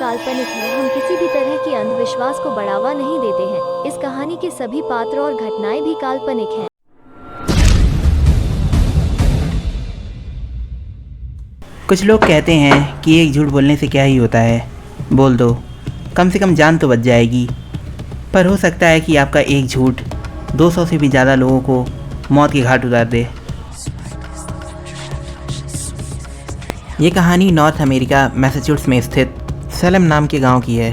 काल्पनिक है। हम किसी भी तरह की अंधविश्वास को बढ़ावा नहीं देते हैं। इस कहानी के सभी पात्र और घटनाएं भी काल्पनिक हैं। कुछ लोग कहते हैं कि एक झूठ बोलने से क्या ही होता है, बोल दो, कम से कम जान तो बच जाएगी। पर हो सकता है कि आपका एक झूठ 200 से भी ज़्यादा लोगों को मौत के घाट उतार दे। ये कहानी नॉर्थ अमेरिका मैसाचुसेट्स में स्थित सैलम नाम के गांव की है।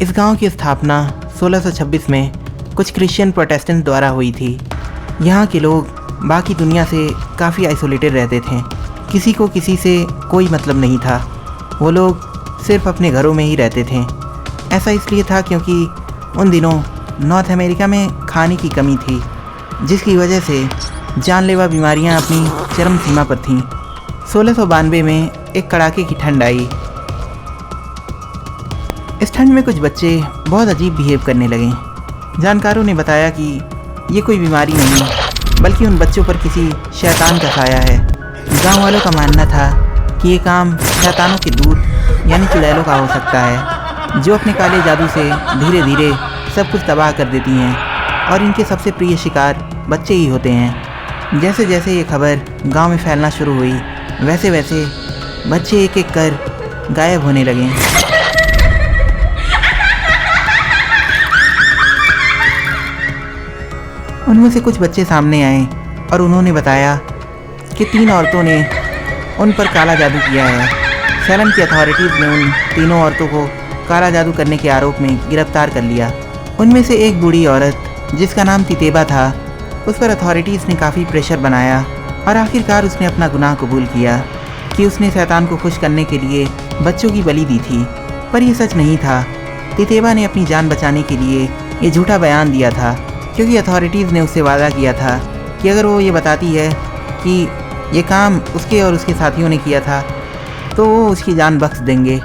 इस गांव की स्थापना 1626 में कुछ क्रिश्चियन प्रोटेस्टेंट्स द्वारा हुई थी। यहाँ के लोग बाकी दुनिया से काफ़ी आइसोलेटेड रहते थे। किसी को किसी से कोई मतलब नहीं था। वो लोग सिर्फ अपने घरों में ही रहते थे। ऐसा इसलिए था क्योंकि उन दिनों नॉर्थ अमेरिका में खाने की कमी थी, जिसकी वजह से जानलेवा बीमारियां अपनी चरम सीमा पर थीं। 1692 में एक कड़ाके की ठंड आई। इस ठंड में कुछ बच्चे बहुत अजीब बिहेव करने लगे। जानकारों ने बताया कि ये कोई बीमारी नहीं, बल्कि उन बच्चों पर किसी शैतान का साया है। गांव वालों का मानना था कि ये काम शैतानों के दूत यानी चुड़ैलों का हो सकता है, जो अपने काले जादू से धीरे धीरे सब कुछ तबाह कर देती हैं, और इनके सबसे प्रिय शिकार बच्चे ही होते हैं। जैसे जैसे ये खबर गांव में फैलना शुरू हुई, वैसे वैसे बच्चे एक एक कर गायब होने लगे। उनमें से कुछ बच्चे सामने आए और उन्होंने बताया कि 3 औरतों ने उन पर काला जादू किया है। सैलम की अथॉरिटीज़ ने उन तीनों औरतों को काला जादू करने के आरोप में गिरफ्तार कर लिया। उनमें से एक बूढ़ी औरत, जिसका नाम तितेबा था, उस पर अथॉरिटीज़ ने काफ़ी प्रेशर बनाया और आखिरकार उसने अपना गुनाह कबूल किया कि उसने शैतान को खुश करने के लिए बच्चों की बलि दी थी। पर यह सच नहीं था। तितेबा ने अपनी जान बचाने के लिए ये झूठा बयान दिया था, क्योंकि अथॉरिटीज़ ने उससे वादा किया था कि अगर वो ये बताती है कि ये काम उसके और उसके साथियों ने किया था तो वो उसकी जान बख्श देंगे।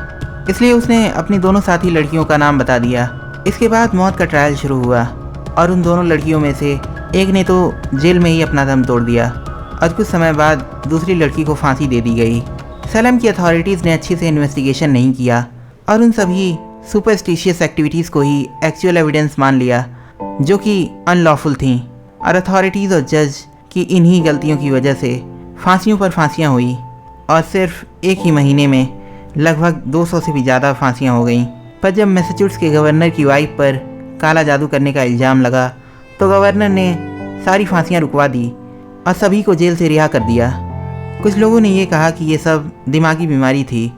इसलिए उसने अपनी दोनों साथी लड़कियों का नाम बता दिया। इसके बाद मौत का ट्रायल शुरू हुआ और उन दोनों लड़कियों में से एक ने तो जेल में ही अपना दम तोड़ दिया और कुछ समय बाद दूसरी लड़की को फांसी दे दी गई। सैलम की अथॉरिटीज़ ने अच्छे से इन्वेस्टिगेशन नहीं किया और उन सभी सुपरस्टिशियस एक्टिविटीज़ को ही एक्चुअल एविडेंस मान लिया, जो कि अनलॉफुल थीं। और अथॉरिटीज़ और जज की इन्हीं गलतियों की वजह से फांसियों पर फांसियां हुई और सिर्फ एक ही महीने में लगभग 200 से भी ज़्यादा फांसियां हो गईं। पर जब मैसाचुसेट्स के गवर्नर की वाइफ पर काला जादू करने का इल्ज़ाम लगा तो गवर्नर ने सारी फांसियां रुकवा दी और सभी को जेल से रिहा कर दिया। कुछ लोगों ने ये कहा कि ये सब दिमागी बीमारी थी,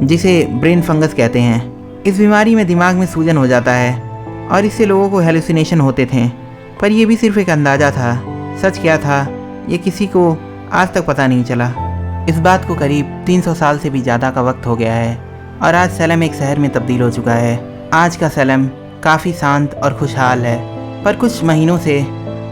जिसे ब्रेन फंगस कहते हैं। इस बीमारी में दिमाग में सूजन हो जाता है और इससे लोगों को हेलुसिनेशन होते थे। पर यह भी सिर्फ एक अंदाज़ा था। सच क्या था ये किसी को आज तक पता नहीं चला। इस बात को करीब 300 साल से भी ज़्यादा का वक्त हो गया है और आज सैलम एक शहर में तब्दील हो चुका है। आज का सैलम काफ़ी शांत और खुशहाल है। पर कुछ महीनों से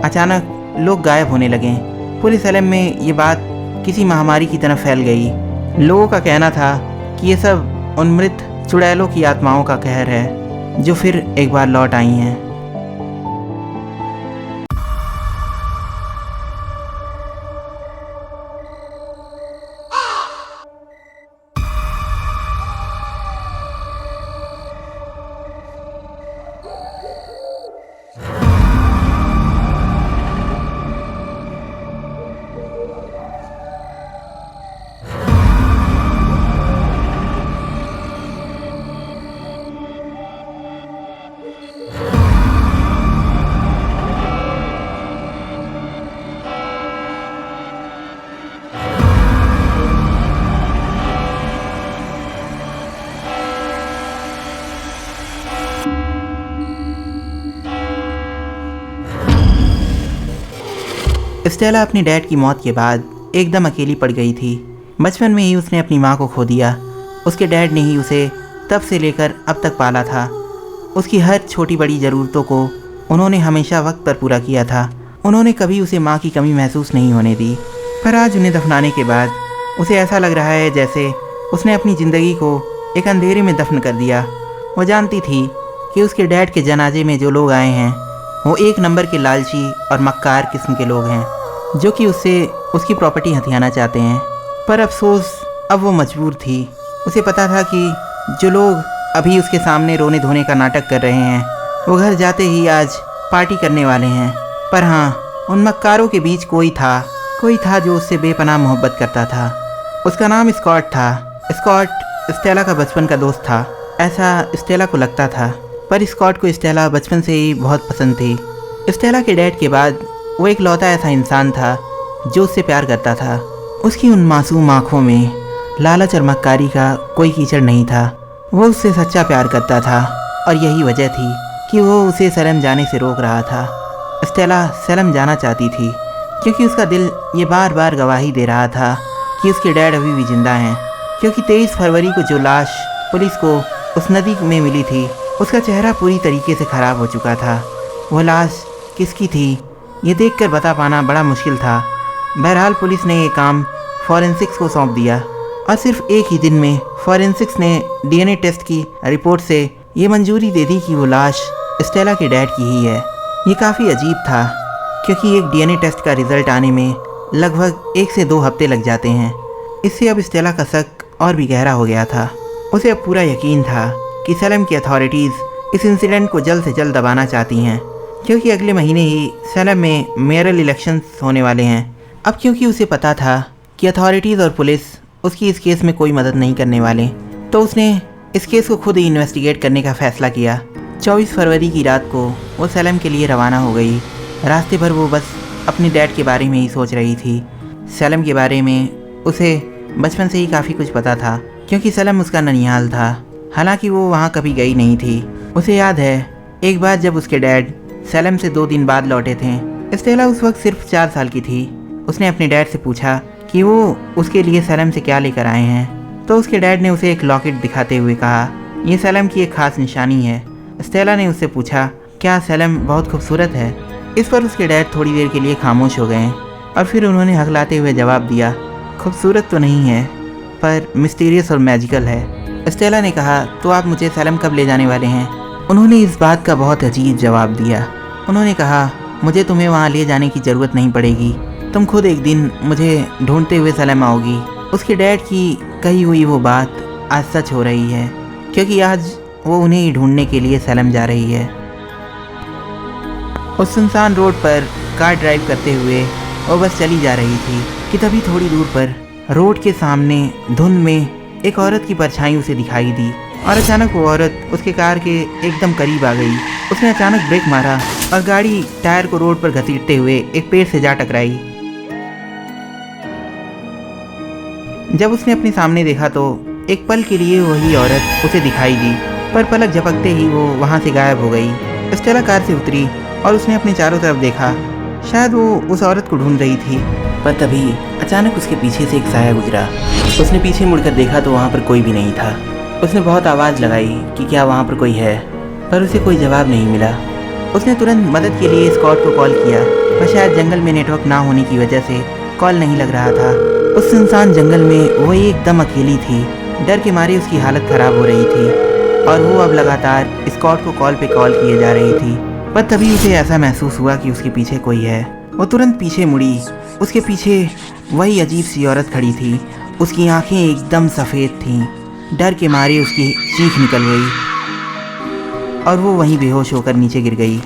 अचानक लोग गायब होने लगे। पूरे सैलम में ये बात किसी महामारी की तरह फैल गई। लोगों का कहना था कि ये सब उन मृत चुड़ैलों की आत्माओं का कहर है, जो फिर एक बार लौट आई हैं। स्टेला अपने डैड की मौत के बाद एकदम अकेली पड़ गई थी। बचपन में ही उसने अपनी माँ को खो दिया। उसके डैड ने ही उसे तब से लेकर अब तक पाला था। उसकी हर छोटी बड़ी ज़रूरतों को उन्होंने हमेशा वक्त पर पूरा किया था। उन्होंने कभी उसे माँ की कमी महसूस नहीं होने दी। पर आज उन्हें दफनाने के बाद उसे ऐसा लग रहा है जैसे उसने अपनी ज़िंदगी को एक अंधेरे में दफन कर दिया। वो जानती थी कि उसके डैड के जनाजे में जो लोग आए हैं वो एक नंबर के लालची और मक्कार किस्म के लोग हैं, जो कि उससे उसकी प्रॉपर्टी हथियाना चाहते हैं। पर अफसोस अब वो मजबूर थी। उसे पता था कि जो लोग अभी उसके सामने रोने धोने का नाटक कर रहे हैं। वो घर जाते ही आज पार्टी करने वाले हैं। पर हाँ, उन मक्कारों के बीच कोई था जो उससे बेपनाह मोहब्बत करता था। उसका नाम स्कॉट था। स्कॉट स्टेला का बचपन का दोस्त था, ऐसा स्टेला को लगता था। पर स्कॉट को स्टेला बचपन से ही बहुत पसंद थी। स्टेला के डैड के बाद वो एक लौता ऐसा इंसान था जो उससे प्यार करता था। उसकी उन मासूम आँखों में लालच और मक्कारी का कोई कीचड़ नहीं था। वो उससे सच्चा प्यार करता था और यही वजह थी कि वो उसे सैलम जाने से रोक रहा था। स्टेला सैलम जाना चाहती थी क्योंकि उसका दिल ये बार बार गवाही दे रहा था कि उसके डैड अभी भी जिंदा हैं। क्योंकि 23 फरवरी को जो लाश पुलिस को उस नदी में मिली थी, उसका चेहरा पूरी तरीके से ख़राब हो चुका था। वो लाश किसकी थी ये देखकर बता पाना बड़ा मुश्किल था। बहरहाल पुलिस ने ये काम फॉरेंसिक्स को सौंप दिया और सिर्फ एक ही दिन में फॉरेंसिक्स ने डीएनए टेस्ट की रिपोर्ट से ये मंजूरी दे दी कि वो लाश स्टेला के डैड की ही है। ये काफ़ी अजीब था क्योंकि एक डीएनए टेस्ट का रिज़ल्ट आने में लगभग 1 से 2 हफ्ते लग जाते हैं। इससे अब स्टेला का शक और भी गहरा हो गया था। उसे अब पूरा यकीन था कि सैलम की अथॉरिटीज़ इस इंसिडेंट को जल्द से जल्द दबाना चाहती हैं क्योंकि अगले महीने ही सैलम में मेयरल इलेक्शंस होने वाले हैं। अब क्योंकि उसे पता था कि अथॉरिटीज़ और पुलिस उसकी इस केस में कोई मदद नहीं करने वाले, तो उसने इस केस को खुद ही इन्वेस्टिगेट करने का फ़ैसला किया। 24 फरवरी की रात को वो सैलम के लिए रवाना हो गई। रास्ते भर वो बस अपने डैड के बारे में ही सोच रही थी। सैलम के बारे में उसे बचपन से ही काफ़ी कुछ पता था क्योंकि सैलम उसका ननिहाल था। हालांकि वो वहाँ कभी गई नहीं थी। उसे याद है एक बार जब उसके डैड सैलम से 2 दिन बाद लौटे थे। स्टेला उस वक्त सिर्फ 4 साल की थी। उसने अपने डैड से पूछा कि वो उसके लिए सैलम से क्या लेकर आए हैं, तो उसके डैड ने उसे एक लॉकेट दिखाते हुए कहा, यह सैलम की एक ख़ास निशानी है। स्टेला ने उससे पूछा, क्या सैलम बहुत खूबसूरत है? इस पर उसके डैड थोड़ी देर के लिए खामोश हो गए और फिर उन्होंने हकलाते हुए जवाब दिया, खूबसूरत तो नहीं है पर मिस्टीरियस और मैजिकल है। स्टेला ने कहा, तो आप मुझे सैलम कब ले जाने वाले हैं? उन्होंने इस बात का बहुत अजीब जवाब दिया। उन्होंने कहा, मुझे तुम्हें वहाँ ले जाने की ज़रूरत नहीं पड़ेगी, तुम खुद एक दिन मुझे ढूंढते हुए सैलम आओगी। उसके डैड की कही हुई वो बात आज सच हो रही है क्योंकि आज वो उन्हें ही ढूंढने के लिए सैलम जा रही है। उस सुनसान रोड पर कार ड्राइव करते हुए वो बस चली जा रही थी कि तभी थोड़ी दूर पर रोड के सामने धुंध में एक औरत की परछाई उसे दिखाई दी और अचानक वो औरत उसके कार के एकदम करीब आ गई। उसने अचानक ब्रेक मारा और गाड़ी टायर को रोड पर घसीटते हुए एक पेड़ से जा टकराई। जब उसने अपने सामने देखा तो एक पल के लिए वही औरत उसे दिखाई दी, पर पलक झपकते ही वो वहाँ से गायब हो गई। स्टेला कार से उतरी और उसने अपने चारों तरफ देखा। शायद वो उस औरत को ढूंढ रही थी, पर तभी अचानक उसके पीछे से एक साया गुजरा। उसने पीछे मुड़कर देखा तो वहाँ पर कोई भी नहीं था। उसने बहुत आवाज़ लगाई कि क्या वहाँ पर कोई है, पर उसे कोई जवाब नहीं मिला। उसने तुरंत मदद के लिए स्कॉट को कॉल किया, पर शायद जंगल में नेटवर्क ना होने की वजह से कॉल नहीं लग रहा था। उस सुनसान जंगल में वो एकदम अकेली थी। डर के मारे उसकी हालत ख़राब हो रही थी और वो अब लगातार स्कॉट को कॉल पे कॉल किए जा रही थी। पर तभी उसे ऐसा महसूस हुआ कि उसके पीछे कोई है। वो तुरंत पीछे मुड़ी। उसके पीछे वही अजीब सी औरत खड़ी थी। उसकी आंखें एकदम सफ़ेद थीं। डर के मारे उसकी चीख निकल गई और वो वहीं बेहोश होकर नीचे गिर गई।